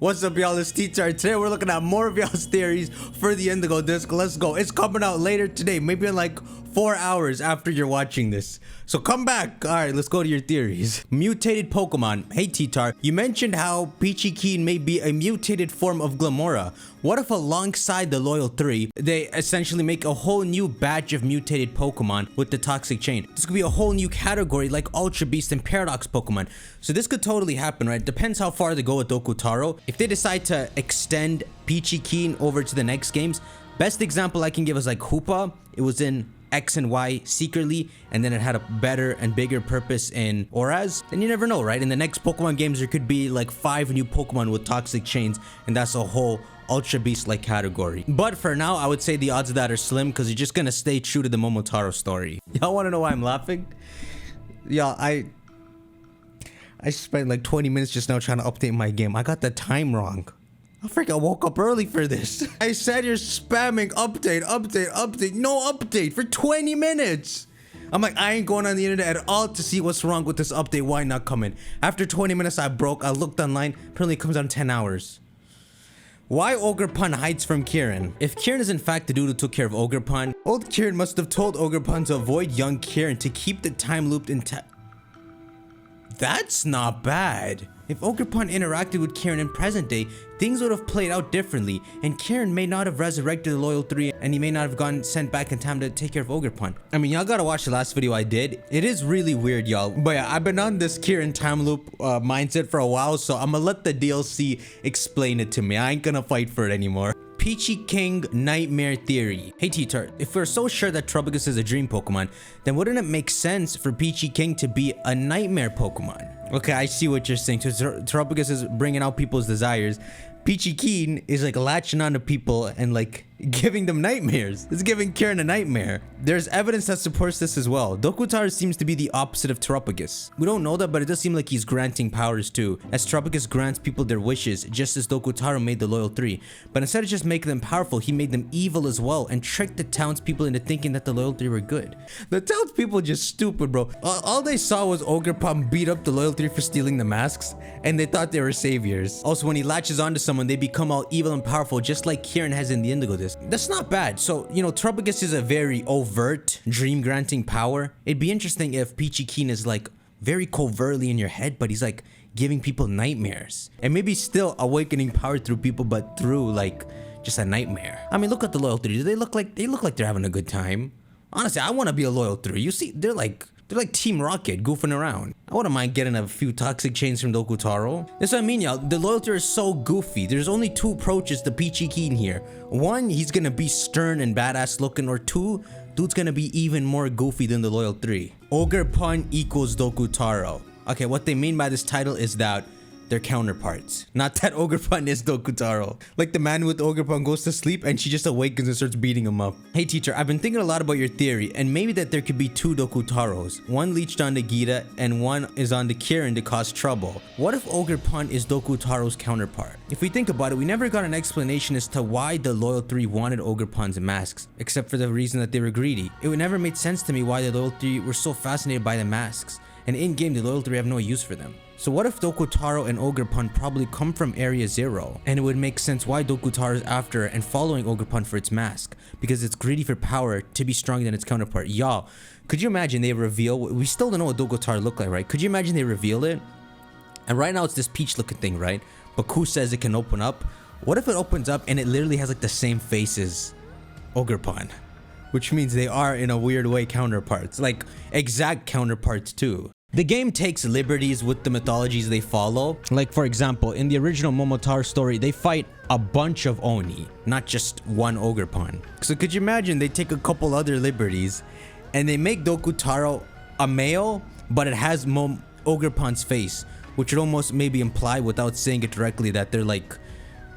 What's up, y'all? It's T-Tar. Today we're looking at more of y'all's theories for the Indigo disc. Let's go. It's coming out later today, maybe in like 4 hours after you're watching this. So come back. All right, let's go to your theories. Mutated Pokemon. Hey, T-Tar. You mentioned how Pichikeen may be a mutated form of Glamora. What if alongside the Loyal 3, they essentially make a whole new batch of mutated Pokemon with the Toxic Chain? This could be a whole new category like Ultra Beast and Paradox Pokemon. So this could totally happen, right? Depends how far they go with Dokutaro. If they decide to extend Pichikeen over to the next games, best example I can give is like Hoopa. It was in X and Y secretly, and then it had a better and bigger purpose in Oraz. And you never know, right? In the next Pokemon games, there could be like 5 new Pokemon with Toxic Chains, and that's a whole Ultra Beast like category. But for now, I would say the odds of that are slim because you're just gonna stay true to the Momotaro story. Y'all want to know why I'm laughing? Y'all, I spent like 20 minutes just now trying to update my game. I got the time wrong. I freaking woke up early for this. I said you're spamming update. No update for 20 minutes. I'm like, I ain't going on the internet at all to see what's wrong with this update. Why not coming? After 20 minutes, I broke. I looked online. Apparently, it comes out in 10 hours. Why Ogerpon hides from Kieran? If Kieran is in fact the dude who took care of Ogerpon, old Kieran must have told Ogerpon to avoid young Kieran to keep the time looped intact. That's not bad. If Ogerpon interacted with Kieran in present day, things would have played out differently, and Kieran may not have resurrected the Loyal 3, and he may not have gotten sent back in time to take care of Ogerpon. I mean, y'all gotta watch the last video I did. It is really weird, y'all. But yeah, I've been on this Kieran time loop mindset for a while, so I'm gonna let the DLC explain it to me. I ain't gonna fight for it anymore. Pichikeen Nightmare Theory. Hey T-Tar, if we're so sure that Tropius is a dream Pokemon, then wouldn't it make sense for Pichikeen to be a nightmare Pokemon? Okay, I see what you're saying. So Tropius is bringing out people's desires. Pichikeen is like latching onto people and like giving them nightmares. It's giving Kieran a nightmare. There's evidence that supports this as well. Dokutaro seems to be the opposite of Tropius. We don't know that, but it does seem like he's granting powers too, as Tropius grants people their wishes, just as Dokutaro made the Loyal 3. But instead of just making them powerful, he made them evil as well and tricked the townspeople into thinking that the Loyal 3 were good. The townspeople just stupid, bro. All they saw was Ogerpon beat up the Loyal 3 for stealing the masks, and they thought they were saviors. Also, when he latches onto someone, they become all evil and powerful, just like Kieran has in the Indigo disc. That's not bad. So, you know, Tropius is a very overt dream-granting power. It'd be interesting if Pichikeen is like very covertly in your head, but he's like giving people nightmares. And maybe still awakening power through people, but through like just a nightmare. I mean, look at the Loyal 3. Do they look like they're having a good time? Honestly, I want to be a Loyal 3. You see, they're like Team Rocket goofing around. I wouldn't mind getting a few Toxic Chains from Dokutaro. That's what I mean, y'all. The Loyal 3 is so goofy. There's only 2 approaches to Pichikeen here. 1, he's gonna be stern and badass looking, or 2, dude's gonna be even more goofy than the Loyal 3. Ogerpon equals Dokutaro. Okay, what they mean by this title is that they're counterparts. Not that Ogerpon is Dokutaro. Like the man with Ogerpon goes to sleep and she just awakens and starts beating him up. Hey teacher, I've been thinking a lot about your theory, and maybe that there could be 2 Dokutaros. One leeched onto Gita and one is on the Kieran to cause trouble. What if Ogerpon is Dokutaro's counterpart? If we think about it, we never got an explanation as to why the Loyal 3 wanted Ogerpon's masks, except for the reason that they were greedy. It would never made sense to me why the Loyal 3 were so fascinated by the masks, and in-game the Loyal 3 have no use for them. So what if Dokutaro and Ogerpon probably come from Area 0? And it would make sense why Dokutaro is after and following Ogerpon for its mask, because it's greedy for power to be stronger than its counterpart. Y'all, could you imagine they reveal, we still don't know what Dokutaro look like, right? Could you imagine they reveal it? And right now it's this peach looking thing, right? Baku says it can open up. What if it opens up and it literally has like the same face as Ogerpon? Which means they are in a weird way counterparts, like exact counterparts too. The game takes liberties with the mythologies they follow. Like for example, in the original Momotaro story, they fight a bunch of Oni, not just one Ogerpon. So could you imagine they take a couple other liberties and they make Dokutaro a male, but it has Ogerpon's face, which would almost maybe imply without saying it directly that they're like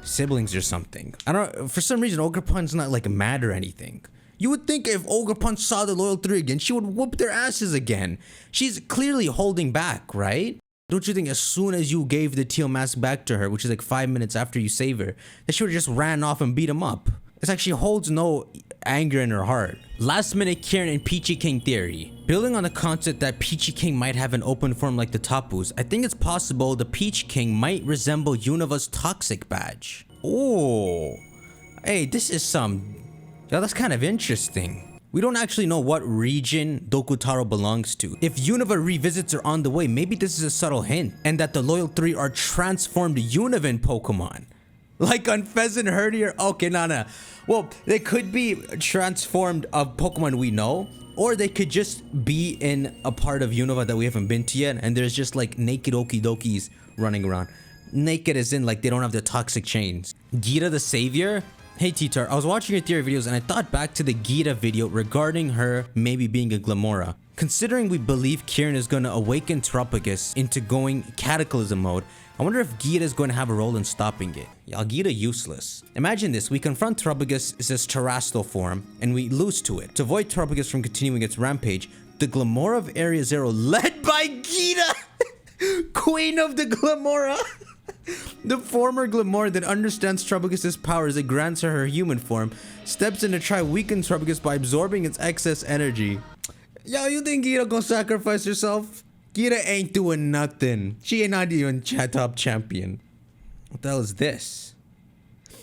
siblings or something. I don't, for some reason Ogerpon's not like mad or anything. You would think if Ogerpon saw the Loyal 3 again, she would whoop their asses again. She's clearly holding back, right? Don't you think as soon as you gave the Teal mask back to her, which is like 5 minutes after you save her, that she would have just ran off and beat him up? It's like she holds no anger in her heart. Last minute Kieran and Peachy King theory. Building on the concept that Peachy King might have an open form like the Tapus, I think it's possible the Peach King might resemble Unova's toxic badge. Oh, hey, this is yeah, that's kind of interesting. We don't actually know what region Dokutaro belongs to. If Unova revisits are on the way, maybe this is a subtle hint, and that the Loyal 3 are transformed Unovan Pokemon. Like on Pheasant Herdier? Okay, no. Well, they could be transformed of Pokemon we know, or they could just be in a part of Unova that we haven't been to yet, and there's just like naked Okidokis running around. Naked as in like they don't have the toxic chains. Gita the Savior? Hey T-Tar, I was watching your theory videos and I thought back to the Gita video regarding her maybe being a Glamora. Considering we believe Kieran is going to awaken Tropigus into going Cataclysm mode, I wonder if Gita is going to have a role in stopping it. Yeah, Gita useless. Imagine this, we confront Tropigus in its terrestrial form and we lose to it. To avoid Tropigus from continuing its rampage, the Glamora of Area Zero, led by Gita, Queen of the Glamora, the former Glamora that understands Tropigus' powers that grants her human form, steps in to try weaken Tropigus by absorbing its excess energy. Yo, you think Gita gonna sacrifice herself? Gita ain't doing nothing. She ain't not even top champion. What the hell is this?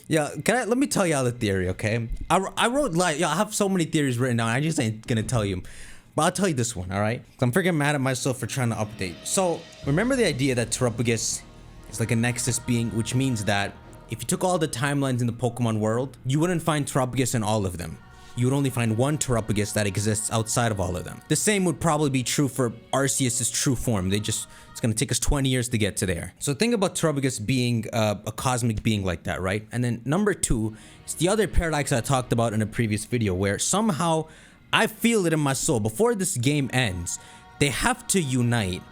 Yeah, let me tell y'all the theory, okay? I wrote like, I have so many theories written down. I just ain't gonna tell you. But I'll tell you this one, alright? I'm freaking mad at myself for trying to update. So, remember the idea that Tropigus is like a Nexus being, which means that if you took all the timelines in the Pokemon world, you wouldn't find Tropigus in all of them. You would only find one Tropigus that exists outside of all of them. The same would probably be true for Arceus' true form. It's gonna take us 20 years to get to there. So think about Tropigus being a cosmic being like that, right? And then number 2 is the other paradox I talked about in a previous video, where somehow I feel it in my soul, before this game ends, they have to unite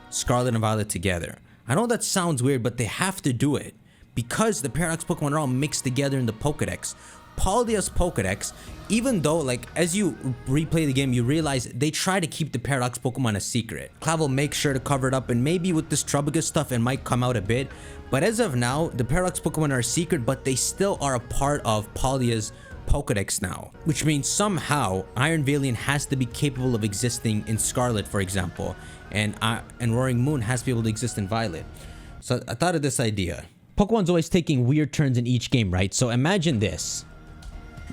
Scarlet and Violet together. I know that sounds weird, but they have to do it because the Paradox Pokemon are all mixed together in the Pokedex. Paldea's Pokedex, even though, like, as you replay the game, you realize they try to keep the Paradox Pokemon a secret. Clavel makes sure to cover it up, and maybe with this Tropigus stuff, it might come out a bit. But as of now, the Paradox Pokemon are a secret, but they still are a part of Paldea's Pokedex now, which means somehow Iron Valiant has to be capable of existing in Scarlet, for example, and Roaring Moon has to be able to exist in Violet. So I thought of this idea. Pokemon's always taking weird turns in each game, right? So imagine this.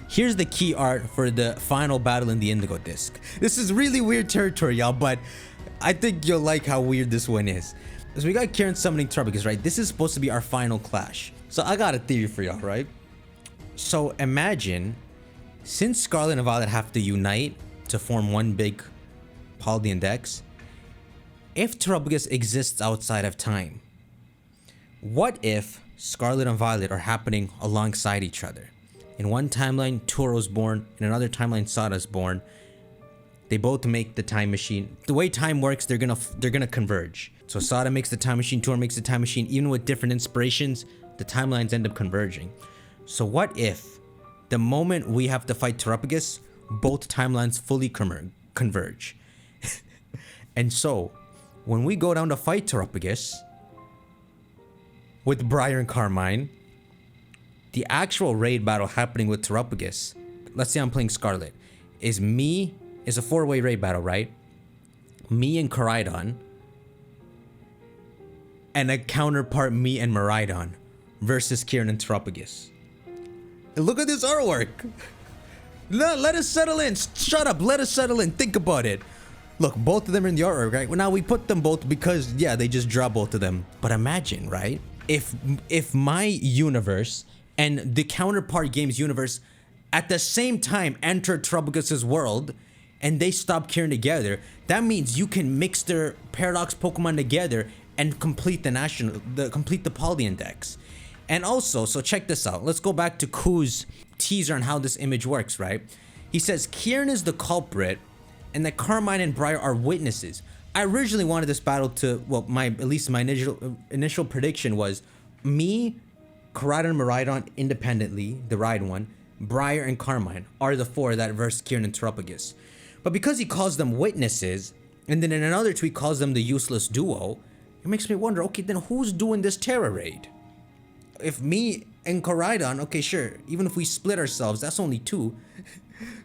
Here's the key art for the final battle in the Indigo disc. This is really weird territory, y'all, but I think you'll like how weird this one is. So we got Kieran summoning Tropigus, right? This is supposed to be our final clash. So I got a theory for y'all, right? So imagine, since Scarlet and Violet have to unite to form one big Paldean Dex, if Tropigus exists outside of time, what if Scarlet and Violet are happening alongside each other? In one timeline, Toro's born. In another timeline, Sada's born. They both make the time machine. The way time works, they're gonna converge. So Sada makes the time machine, Toro makes the time machine. Even with different inspirations, the timelines end up converging. So what if the moment we have to fight Tropigus, both timelines fully converge? And so, when we go down to fight Tropigus with Briar and Carmine, the actual raid battle happening with Tropigus, let's say I'm playing Scarlet, is a 4-way raid battle, right? Me and Koraidon, and a counterpart me and Miraidon versus Kieran and Tropigus. Look at this artwork. No, let us settle in. Shut up. Let us settle in. Think about it. Look, both of them are in the artwork, right? Well, now we put them both because, yeah, they just draw both of them. But imagine, right? If my universe and the counterpart game's universe at the same time enter Tropigus' world and they stop Kieran together, that means you can mix their Paradox Pokemon together and complete the Paldean Dex. And also, so check this out. Let's go back to Ku's teaser on how this image works, right? He says Kieran is the culprit and that Carmine and Briar are witnesses. I originally wanted this battle to, well, at least my initial prediction was me, Koraidon and Miraidon independently, the Ride one, Briar and Carmine are the 4 that verse Kieran and Tropigus. But because he calls them witnesses, and then in another tweet calls them the useless duo, it makes me wonder, okay, then who's doing this terror raid? If me and Koraidon, okay, sure. Even if we split ourselves, that's only 2.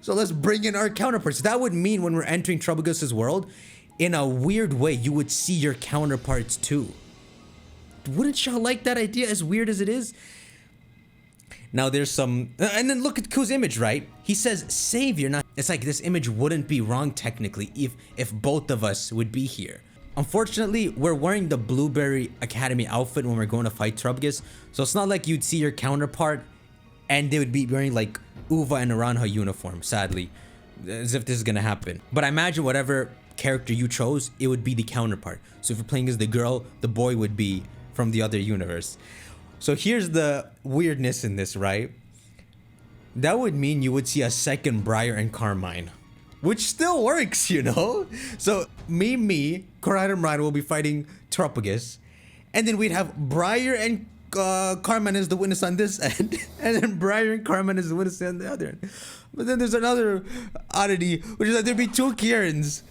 So let's bring in our counterparts. That would mean when we're entering Trubogus's world, in a weird way, you would see your counterparts too. Wouldn't y'all like that idea, as weird as it is? Now there's some, and then look at Ku's image, right? He says savior. Now it's like this image wouldn't be wrong technically if both of us would be here. Unfortunately, we're wearing the Blueberry Academy outfit when we're going to fight Trubogus, so it's not like you'd see your counterpart and they would be wearing like Uva and Aranha uniform, sadly, as if this is gonna happen. But I imagine whatever character you chose, it would be the counterpart. So if you're playing as the girl, the boy would be from the other universe. So here's the weirdness in this, right? That would mean you would see a second Briar and Carmine, which still works, you know? So me, Koraidon and Ryan will be fighting Trubogus, and then we'd have Briar and Carmine as the witness on this end, and then Briar and Carmine as the witness on the other end. But then there's another oddity, which is that there'd be 2 Kirans.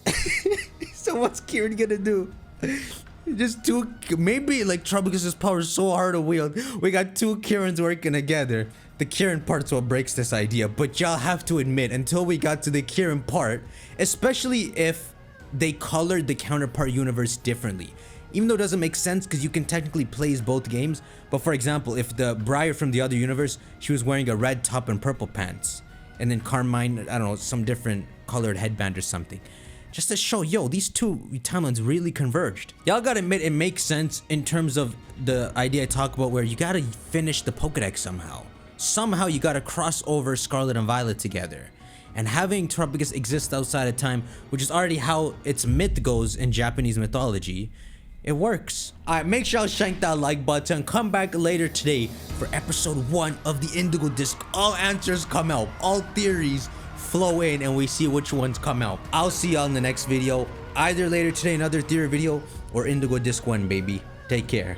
So what's Kieran gonna do? Just 2, maybe like Trubogus's power is so hard to wield. We got 2 Kirans working together. The Kiran part's what breaks this idea, but y'all have to admit, until we got to the Kiran part, especially if they colored the counterpart universe differently. Even though it doesn't make sense because you can technically play as both games, but for example, if the Briar from the other universe, she was wearing a red top and purple pants, and then Carmine, I don't know, some different colored headband or something. Just to show, yo, these 2 timelines really converged. Y'all gotta admit, it makes sense in terms of the idea I talk about where you gotta finish the Pokedex somehow. Somehow you gotta cross over Scarlet and Violet together. And having Trubogus exist outside of time, which is already how its myth goes in Japanese mythology, it works. Alright, make sure y'all shank that like button. Come back later today for episode 1 of the Indigo Disc. All answers come out, all theories flow in, and we see which ones come out. I'll see y'all in the next video, either later today another theory video or Indigo Disc 1, baby. Take care.